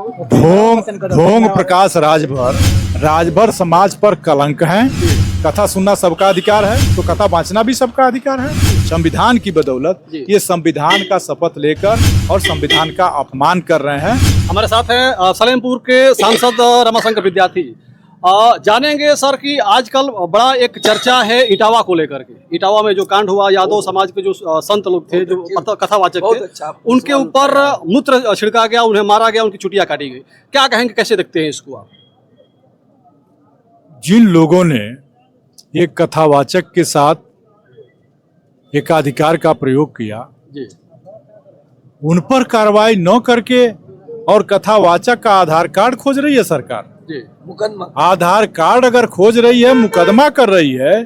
ढोंग प्रकाश राजभर समाज पर कलंक है। कथा सुनना सबका अधिकार है, तो कथा बांचना भी सबका अधिकार है। संविधान की बदौलत ये संविधान का शपथ लेकर और संविधान का अपमान कर रहे हैं। हमारे साथ हैं सलेमपुर के सांसद रमाशंकर विद्यार्थी। जानेंगे सर कि आजकल बड़ा एक चर्चा है इटावा को लेकर के। इटावा में जो कांड हुआ, यादव समाज के जो संत लोग थे, जो कथावाचक थे, उनके ऊपर मूत्र छिड़का गया, उन्हें मारा गया, उनकी चुटिया काटी गई। क्या कहेंगे, कैसे देखते हैं इसको आप? जिन लोगों ने एक कथावाचक के साथ एकाधिकार का प्रयोग किया जी, उन पर कार्रवाई न करके और कथावाचक का आधार कार्ड खोज रही है सरकार। मुकदमा आधार कार्ड अगर खोज रही है, मुकदमा कर रही है,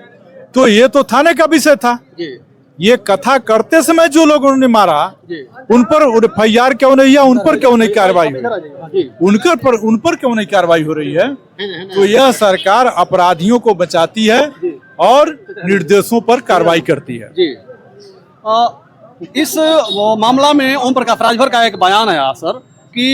तो ये तो थाने का विषय था। ये कथा करते समय जो लोगों ने मारा, उन पर FIR क्यों नहीं है? उन पर क्यों नहीं कार्रवाई हो रही? उन पर क्यों नहीं कार्रवाई हो रही है? तो यह सरकार अपराधियों को बचाती है और निर्दोषों पर कार्रवाई करती है। इस मामला में ओम प्रकाश राजभर का एक बयान आया सर कि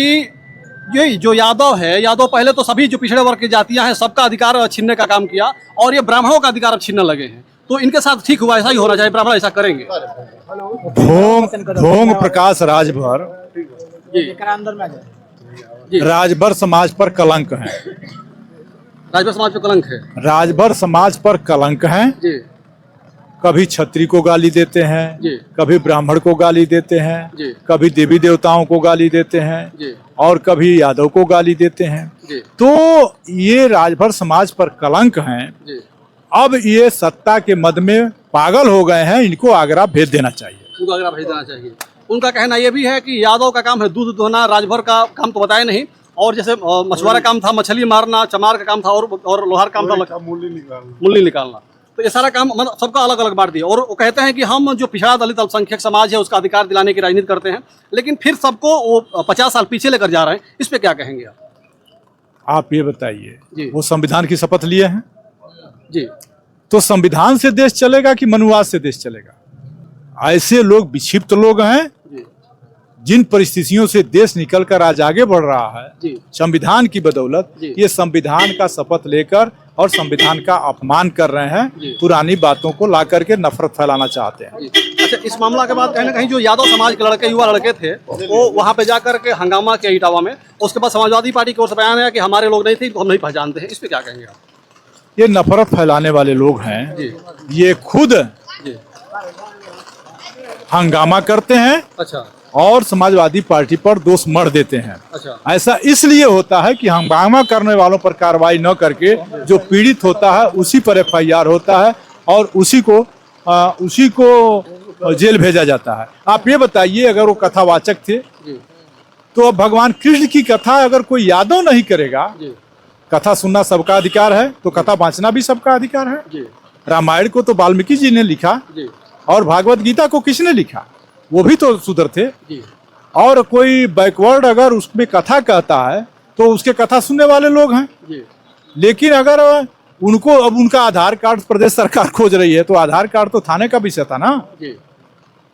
ये जो यादव है, यादव पहले तो सभी जो पिछड़े वर्ग की जातियां हैं सबका अधिकार छीनने का काम किया, और ये ब्राह्मणों का अधिकार अब छीनने लगे हैं। तो इनके साथ ठीक हुआ, ऐसा ही होना चाहिए, ब्राह्मण ऐसा करेंगे। ढोंग प्रकाश राजभर समाज पर कलंक है। राजभर समाज पर कलंक है। राजभर समाज पर कलंक है। कभी छत्री को गाली देते हैं, कभी ब्राह्मण को गाली देते हैं, कभी देवी देवताओं को गाली देते हैं, और कभी यादव को गाली देते हैं। तो ये राजभर समाज पर कलंक हैं। अब ये सत्ता के मद में पागल हो गए हैं, इनको आगरा भेज देना चाहिए। उनको आगरा भेज देना चाहिए। उनका कहना यह भी है कि यादव का काम है दूध धोना, राजभर का काम तो बताया नहीं, और जैसे मछुआरा काम था मछली मारना, चमार का काम था, और लोहार काम था मूली निकालना। तो ये सारा काम मतलब सबका अलग अलग बांट दिया। और वो कहते हैं कि हम जो पिछड़ा दलित अल्पसंख्यक समाज है उसका अधिकार दिलाने की राजनीति करते हैं, लेकिन फिर सबको वो 50 साल पीछे लेकर जा रहे हैं। इस पे क्या कहेंगे आप ये बताइए, वो संविधान की शपथ लिए हैं जी, तो संविधान से देश चलेगा कि मनुवाद से देश चलेगा? ऐसे लोग विक्षिप्त लोग हैं जिन परिस्थितियों से देश निकलकर आज आगे बढ़ रहा है। संविधान की बदौलत ये संविधान का शपथ लेकर और संविधान का अपमान कर रहे हैं। पुरानी बातों को ला करके नफरत फैलाना चाहते हैं। अच्छा, इस मामला के बाद कहीं ना कहीं जो यादव समाज के लड़के, युवा लड़के थे, वो वहां पे जाकर के हंगामा किया इटावा में। उसके बाद समाजवादी पार्टी की ओर से बयान आया कि हमारे लोग नहीं थे, तो हम नहीं पहचानते हैं। इस पे क्या कहेंगे आप? ये नफरत फैलाने वाले लोग हैं। ये खुद हंगामा करते हैं। अच्छा। और समाजवादी पार्टी पर दोष मढ़ देते हैं। अच्छा। ऐसा इसलिए होता है कि हंगामा करने वालों पर कार्रवाई न करके जो पीड़ित होता है उसी पर FIR होता है और उसी को जेल भेजा जाता है। आप ये बताइए, अगर वो कथावाचक थे तो अब भगवान कृष्ण की कथा अगर कोई यादव नहीं करेगा, कथा सुनना सबका अधिकार है, तो कथा बांचना भी सबका अधिकार है। रामायण को तो वाल्मीकि जी ने लिखा, और भागवत गीता को किसने लिखा? वो भी तो शूद्र थे। और कोई बैकवर्ड अगर उसमें कथा कहता है तो उसके कथा सुनने वाले लोग हैं। लेकिन अगर उनको अब उनका आधार कार्ड प्रदेश सरकार खोज रही है, तो आधार कार्ड तो थाने का विषय था ना।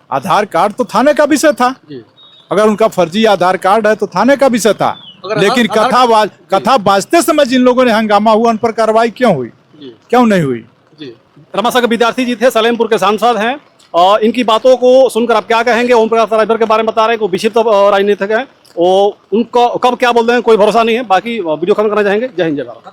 आधार कार्ड तो थाने का विषय था। अगर उनका फर्जी आधार कार्ड है तो थाने का विषय था। लेकिन कथा बांचते समय जिन लोगों ने हंगामा हुआ, उन पर कार्रवाई क्यों हुई, क्यों नहीं हुई? रमाशंकर विद्यार्थी जी थे, सलेमपुर के सांसद हैं। और इनकी बातों को सुनकर आप क्या कहेंगे? ओम प्रकाश राजभर के बारे में बता रहे हैं, वो विक्षिप्त राजनीतिक है, उनको कब क्या बोल रहे हैं कोई भरोसा नहीं है। बाकी वीडियो खत्म करना चाहेंगे। जय हिंद, जय भारत।